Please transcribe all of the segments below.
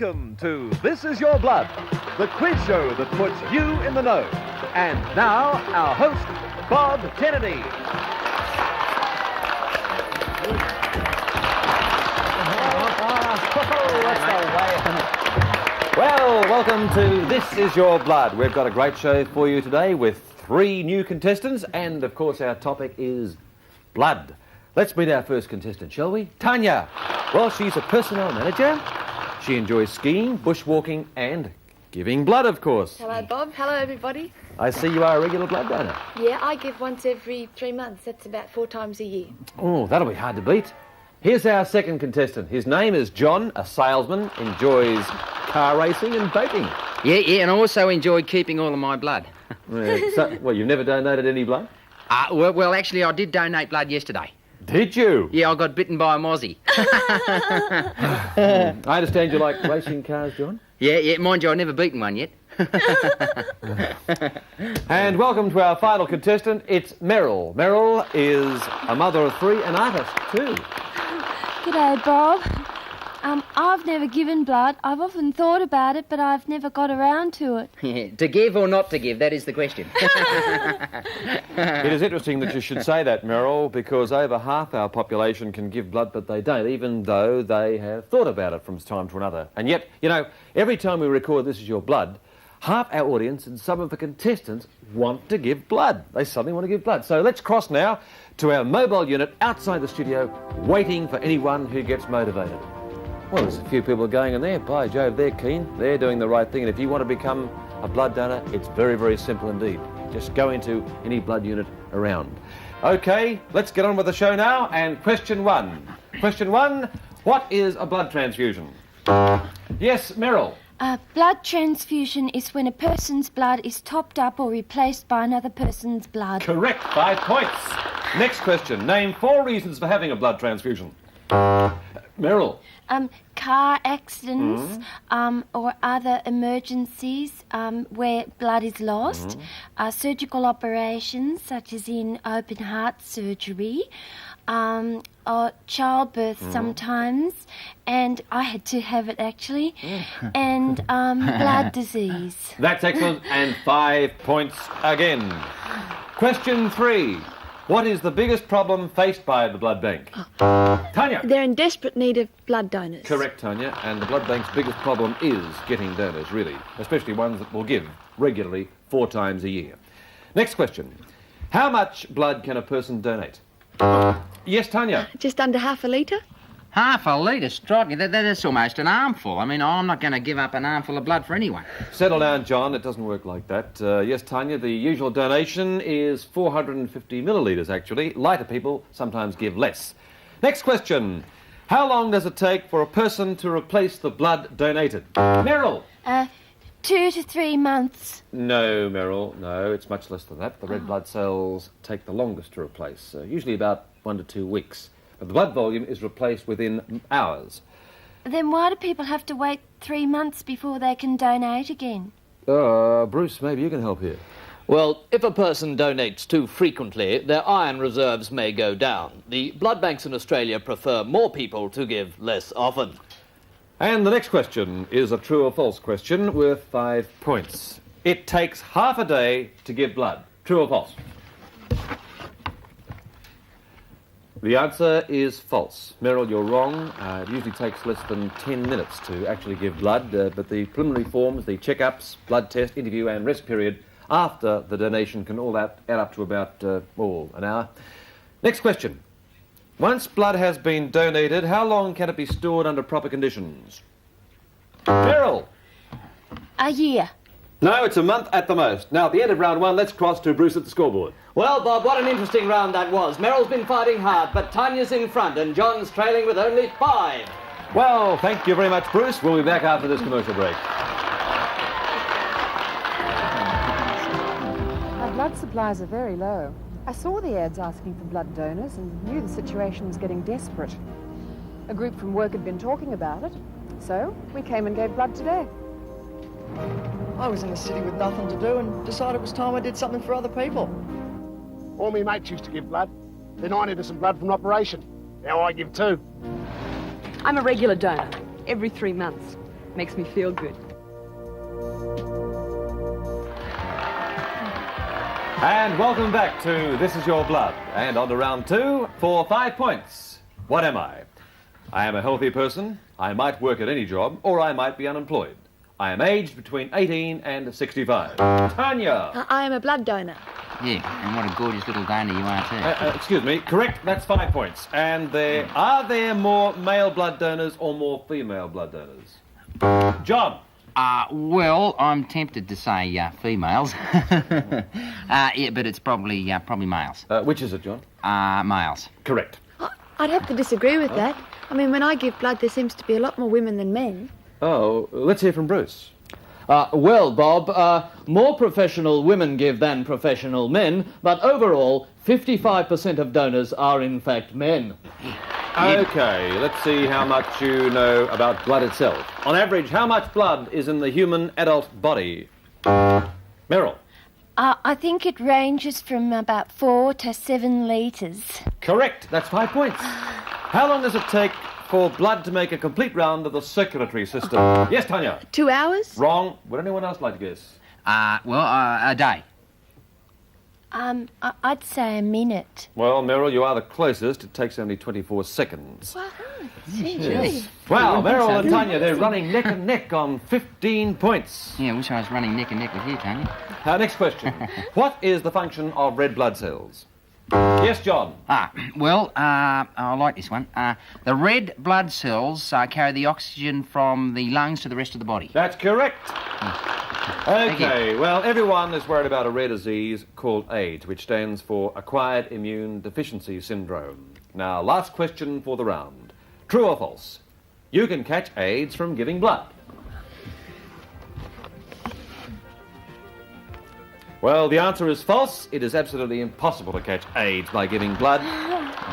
Welcome to This Is Your Blood, the quiz show that puts you in the know. And now, our host, Bob Kennedy. Well, welcome to This Is Your Blood. We've got a great show for you today with 3 new contestants, and of course our topic is blood. Let's meet our first contestant, shall we? Tania. Well, she's a personnel manager. She enjoys skiing, bushwalking and giving blood, of course. Hello, Bob. Hello, everybody. I see you are a regular blood donor. Yeah, I give once every 3 months. That's about 4 times a year. Oh, that'll be hard to beat. Here's our second contestant. His name is John, a salesman, enjoys car racing and vaping. Yeah, and I also enjoy keeping all of my blood. Well, you've never donated any blood? Well, actually, I did donate blood yesterday. Did you? Yeah, I got bitten by a mozzie. I understand you like racing cars, John? Yeah, mind you, I've never beaten one yet. And welcome to our final contestant. It's Meryl. Meryl is a mother of 3, an artist too. G'day, Bob. I've never given blood. I've often thought about it, but I've never got around to it. Yeah, to give or not to give, that is the question. It is interesting that you should say that, Meryl, because over half our population can give blood, but they don't, even though they have thought about it from time to another. And yet, you know, every time we record This Is Your Blood, half our audience and some of the contestants want to give blood. They suddenly want to give blood. So let's cross now to our mobile unit outside the studio, waiting for anyone who gets motivated. Well, there's a few people going in there. By Jove, they're keen. They're doing the right thing. And if you want to become a blood donor, it's very, very simple indeed. Just go into any blood unit around. OK, let's get on with the show now. And question 1. Question 1, what is a blood transfusion? Yes, Meryl. Blood transfusion is when a person's blood is topped up or replaced by another person's blood. Correct, 5 points. Next question. Name 4 reasons for having a blood transfusion. Meryl. Car accidents or other emergencies where blood is lost, surgical operations such as in open heart surgery, or childbirth sometimes, and I had to have it actually, and blood disease. That's excellent, and 5 points again. Question 3. What is the biggest problem faced by the blood bank? Tania. They're in desperate need of blood donors. Correct, Tania, and the blood bank's biggest problem is getting donors, really, especially ones that will give regularly 4 times a year. Next question. How much blood can a person donate? Yes, Tania. Just under half a litre. Half a litre, strike. That's almost an armful. I mean, I'm not going to give up an armful of blood for anyone. Settle down, John. It doesn't work like that. Yes, Tania, the usual donation is 450 millilitres, actually. Lighter people sometimes give less. Next question. How long does it take for a person to replace the blood donated? Meryl. 2 to 3 months. No, Meryl, no, it's much less than that. The red blood cells take the longest to replace, usually about 1 to 2 weeks. But the blood volume is replaced within hours. Then why do people have to wait 3 months before they can donate again? Bruce, maybe you can help here. Well, if a person donates too frequently, their iron reserves may go down. The blood banks in Australia prefer more people to give less often. And the next question is a true or false question worth 5 points. It takes half a day to give blood. True or false? The answer is false. Meryl, you're wrong. It usually takes less than 10 minutes to actually give blood, but the preliminary forms, the checkups, blood test, interview and rest period after the donation can all add up to about an hour. Next question. Once blood has been donated, how long can it be stored under proper conditions? Meryl. A year. No, it's a month at the most. Now, at the end of round 1, let's cross to Bruce at the scoreboard. Well, Bob, what an interesting round that was. Meryl's been fighting hard, but Tania's in front and John's trailing with only 5. Well, thank you very much, Bruce. We'll be back after this commercial break. Our blood supplies are very low. I saw the ads asking for blood donors and knew the situation was getting desperate. A group from work had been talking about it, so we came and gave blood today. I was in the city with nothing to do and decided it was time I did something for other people. All my mates used to give blood. Then I needed some blood from an operation. Now I give 2. I'm a regular donor, every 3 months. Makes me feel good. And welcome back to This Is Your Blood. And on to round 2 for 5 points. What am I? I am a healthy person. I might work at any job, or I might be unemployed. I am aged between 18 and 65. Tania! I am a blood donor. Yeah, and what a gorgeous little donor you are, too. Excuse me, correct, that's 5 points. And are there more male blood donors or more female blood donors? John? Well, I'm tempted to say females. Yeah, but it's probably males. Which is it, John? Males. Correct. I'd have to disagree with that. I mean, when I give blood, there seems to be a lot more women than men. Oh, let's hear from Bruce. Well, Bob, more professional women give than professional men, but overall, 55% of donors are in fact men. Okay, let's see how much you know about blood itself. On average, how much blood is in the human adult body? Meryl? I think it ranges from about 4 to 7 litres. Correct, that's 5 points. How long does it take for blood to make a complete round of the circulatory system? Yes, Tania? 2 hours? Wrong. Would anyone else like to guess? A day. I'd say a minute. Well, Meryl, you are the closest. It takes only 24 seconds. Wow. Wow, Meryl and Tania, they're running neck and neck on 15 points. Yeah, I wish I was running neck and neck with you, Tanya. Next question. What is the function of red blood cells? Yes, John. Well, I like this one. The red blood cells carry the oxygen from the lungs to the rest of the body. That's correct. Okay, well, everyone is worried about a rare disease called AIDS, which stands for Acquired Immune Deficiency Syndrome. Now, last question for the round. True or false? You can catch AIDS from giving blood. Well, the answer is false. It is absolutely impossible to catch AIDS by giving blood.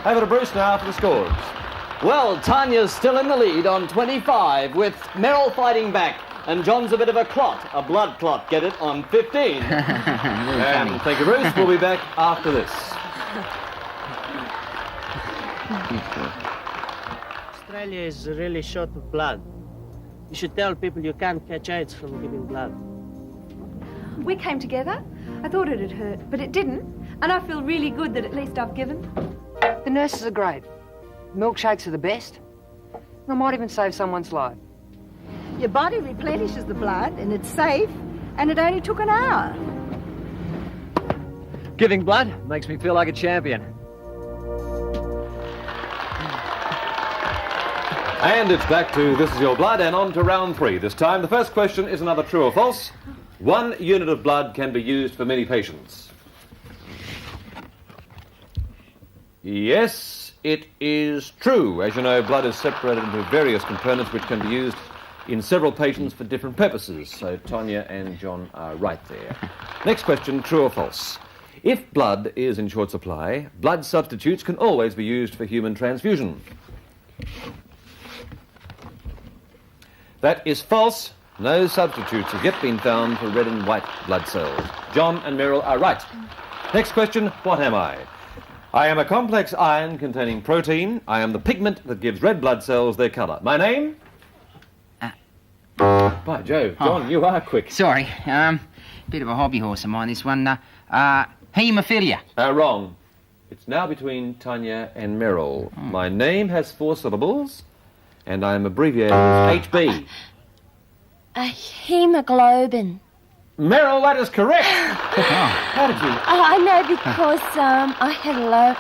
Over to Bruce now for the scores. Well, Tanya's still in the lead on 25, with Meryl fighting back, and John's a bit of a clot, a blood clot, get it, on 15. And thank you, Bruce. We'll be back after this. Australia is really short of blood. You should tell people you can't catch AIDS from giving blood. We came together. I thought it'd hurt, but it didn't. And I feel really good that at least I've given. The nurses are great. Milkshakes are the best. I might even save someone's life. Your body replenishes the blood, and it's safe, and it only took an hour. Giving blood makes me feel like a champion. And it's back to This Is Your Blood, and on to round 3. This time, the first question is another true or false. 1 unit of blood can be used for many patients. Yes, it is true. As you know, blood is separated into various components which can be used in several patients for different purposes. So Tania and John are right there. Next question, true or false? If blood is in short supply, blood substitutes can always be used for human transfusion. That is false. No substitutes have yet been found for red and white blood cells. John and Meryl are right. Next question, what am I? I am a complex iron containing protein. I am the pigment that gives red blood cells their colour. My name? By Jove, John, you are quick. Sorry, bit of a hobby horse of mine, this one. Haemophilia. Wrong. It's now between Tania and Meryl. My name has 4 syllables, and I am abbreviated as HB. A hemoglobin. Meryl, that is correct. How did you? I know because I had a low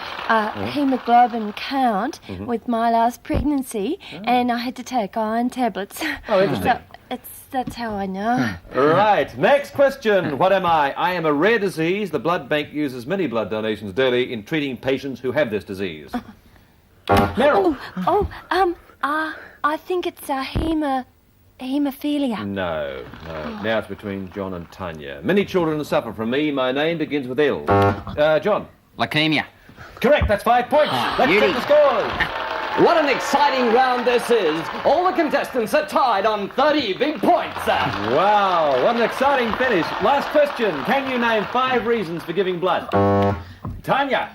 hemoglobin count with my last pregnancy, and I had to take iron tablets. Oh, interesting. So that's how I know. Right. Next question. What am I? I am a rare disease. The blood bank uses many blood donations daily in treating patients who have this disease. Meryl. I think it's a hemophilia. No. Now it's between John and Tania. Many children suffer from me. My name begins with L. John. Leukemia. Correct. That's 5 points. Let's check the scores. What an exciting round this is. All the contestants are tied on 30 big points. Wow, what an exciting finish. Last question. Can you name 5 reasons for giving blood? Tania.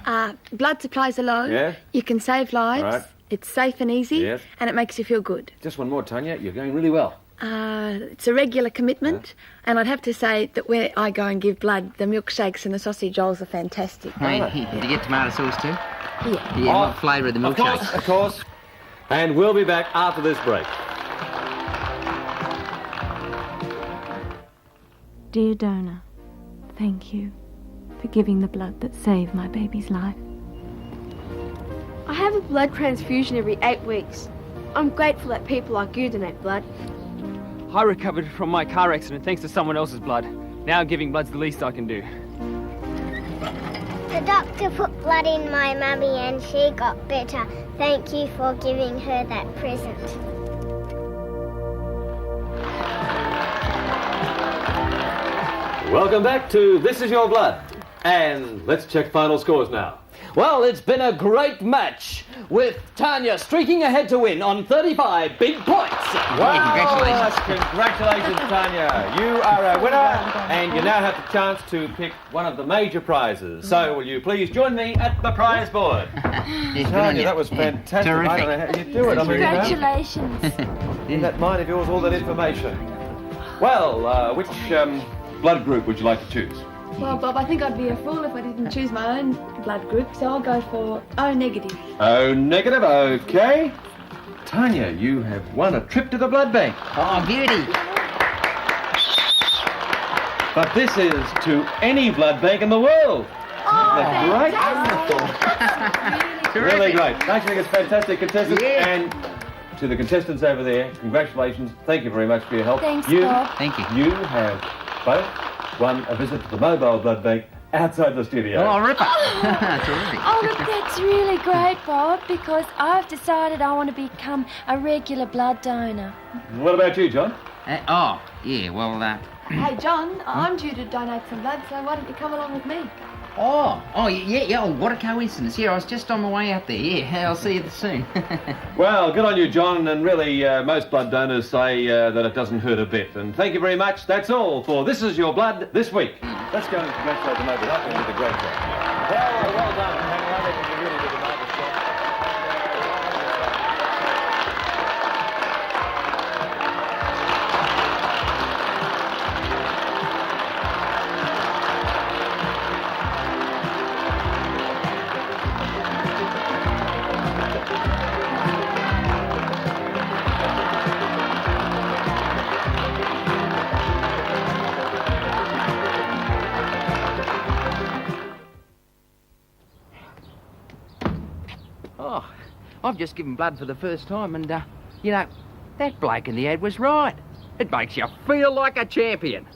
Blood supplies are low. Yeah. You can save lives. Right. It's safe and easy. Yes. And it makes you feel good. Just one more, Tania. You're going really well. It's a regular commitment, and I'd have to say that where I go and give blood, the milkshakes and the sausage rolls are fantastic. Did you get tomato sauce too? Yeah. Yeah, what flavour of the milkshake? Of course. And we'll be back after this break. Dear donor, thank you for giving the blood that saved my baby's life. I have a blood transfusion every 8 weeks. I'm grateful that people like you donate blood. I recovered from my car accident thanks to someone else's blood. Now giving blood's the least I can do. The doctor put blood in my mummy and she got better. Thank you for giving her that present. Welcome back to This Is Your Blood. And let's check final scores now. Well, it's been a great match, with Tania streaking ahead to win on 35 big points. Wow, congratulations, Tania. You are our winner, and you now have the chance to pick one of the major prizes. So will you please join me at the prize board? Tania, that was fantastic. Terrific. I don't know how you do it. Congratulations. In that mind of yours, all that information. Well, which blood group would you like to choose? Well, Bob, I think I'd be a fool if I didn't choose my own blood group, so I'll go for O negative. O negative, okay. Tania, you have won a trip to the blood bank. Oh, beauty. But this is to any blood bank in the world. Oh, Isn't fantastic. Really great. Don't you think it's fantastic, contestants? Yeah. And to the contestants over there, congratulations. Thank you very much for your help. Thanks, Bob. Thank you. You have both won a visit to the mobile blood bank outside the studio. Oh, ripper. Terrific. Oh, look, that's really great, Bob, because I've decided I want to become a regular blood donor. What about you, John? Yeah, well, Hey, John, I'm due to donate some blood, so why don't you come along with me? yeah, oh, what a coincidence. Yeah, I was just on my way out there. Yeah, I'll see you soon. Well, good on you, John, and really, most blood donors say that it doesn't hurt a bit. And thank you very much. That's all for This Is Your Blood this week. Let's go and congratulate them over that. They did a great job. Well done, Hannah. I think you really did a marvellous job. I've just given blood for the first time, and, you know, that bloke in the ad was right. It makes you feel like a champion.